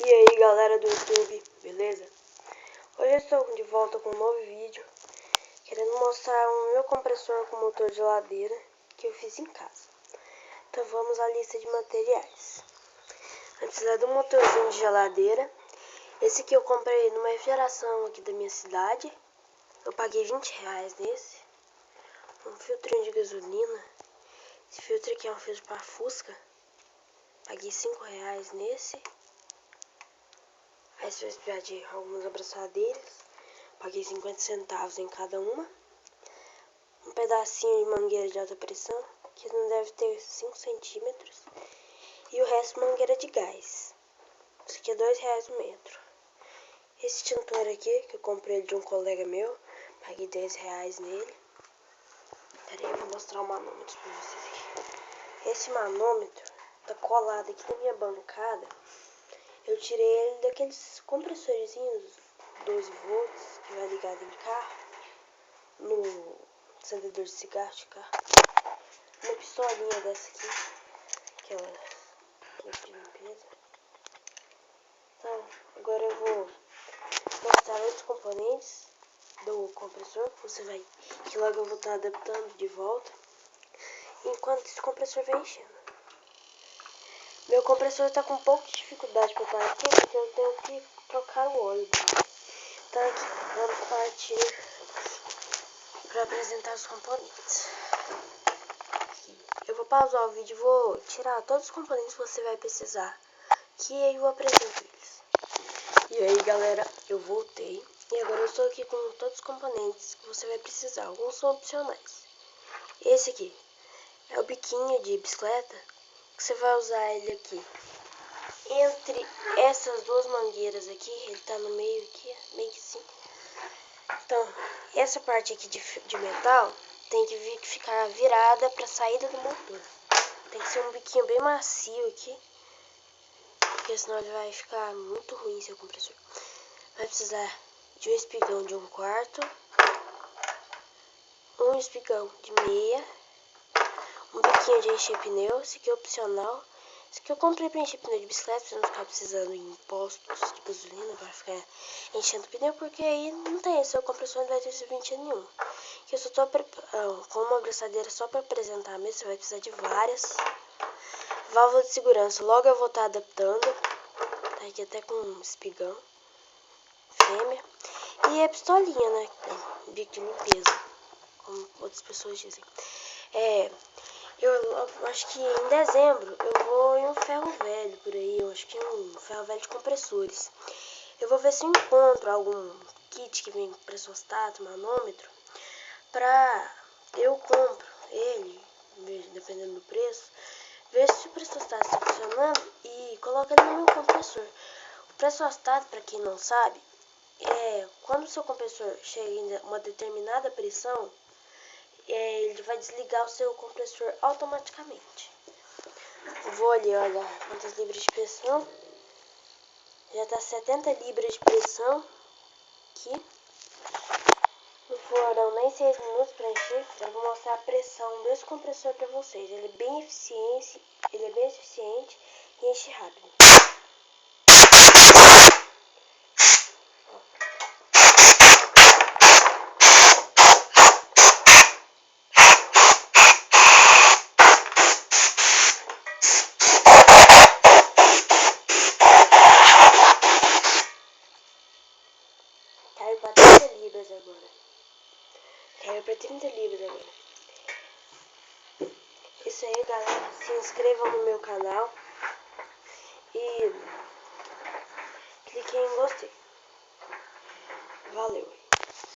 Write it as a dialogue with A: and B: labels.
A: E aí galera do YouTube, beleza? Hoje eu estou de volta com um novo vídeo, querendo mostrar o meu compressor com motor de geladeira que eu fiz em casa. Então vamos à lista de materiais. Vai precisar de um motorzinho de geladeira. Esse aqui eu comprei numa refrigeração aqui da minha cidade. Eu paguei R$20 nesse. Um filtrinho de gasolina. Esse filtro aqui é um filtro para Fusca. Paguei R$5 nesse. Aí você vai precisar de algumas abraçadeiras. Paguei 50 centavos em cada uma. Um pedacinho de mangueira de alta pressão, que não deve ter 5 centímetros. E o resto mangueira de gás. Isso aqui é R$2 o metro. Esse extintor aqui, que eu comprei de um colega meu, paguei R$10 nele. Pera aí, eu vou mostrar o manômetro pra vocês aqui. Esse manômetro tá colado aqui na minha bancada. Eu tirei ele daqueles compressorzinhos 12 volts que vai ligado em carro, no acendedor de cigarro de carro. Uma pistolinha dessa aqui, aquela de limpeza. Então, agora eu vou mostrar outros componentes do compressor, que logo eu vou estar adaptando de volta, enquanto esse compressor vai enchendo. Meu compressor está com um pouco de dificuldade para partir, porque eu tenho que trocar o óleo dele. Então aqui, vamos partir para apresentar os componentes. Eu vou pausar o vídeo e vou tirar todos os componentes que você vai precisar, que eu vou apresentar eles. E aí galera, eu voltei e agora eu estou aqui com todos os componentes que você vai precisar. Alguns são opcionais. Esse aqui é o biquinho de bicicleta, que você vai usar ele aqui entre essas duas mangueiras aqui. Ele tá no meio aqui, meio que assim. Então, essa parte aqui de metal tem que ficar virada para a saída do motor. Tem que ser um biquinho bem macio aqui, porque senão ele vai ficar muito ruim seu compressor. Vai precisar de um espigão de 1/4, um espigão de meia, um biquinho de encher pneu. Esse aqui é opcional. Esse aqui eu comprei para encher pneu de bicicleta, pra não ficar precisando em postos de gasolina para ficar enchendo pneu, porque aí não tem, seu compressor não vai ter serventia nenhuma. Que eu só tô com uma abraçadeira só para apresentar mesmo. Você vai precisar de várias. Válvula de segurança, logo eu vou estar adaptando. Tá aqui até com um espigão fêmea. E a pistolinha, né? Bico de limpeza, como outras pessoas dizem. Eu acho que em dezembro eu vou em um ferro velho por aí. Eu acho que é um ferro velho de compressores. Eu vou ver se eu encontro algum kit que vem com pressostato, manômetro, eu compro ele, dependendo do preço, vejo se o pressostato está funcionando e coloco ele no meu compressor. O pressostato, para quem não sabe, é quando o seu compressor chega em uma determinada pressão, ele vai desligar o seu compressor automaticamente. Vou ali olhar quantas libras de pressão. Já está 70 libras de pressão aqui. Não foram nem 6 minutos para encher. Eu vou mostrar a pressão desse compressor para vocês. Ele é bem eficiente e enche rápido. Caiu para 30 libras agora. Isso aí, galera. Se inscrevam no meu canal e cliquem em gostei. Valeu.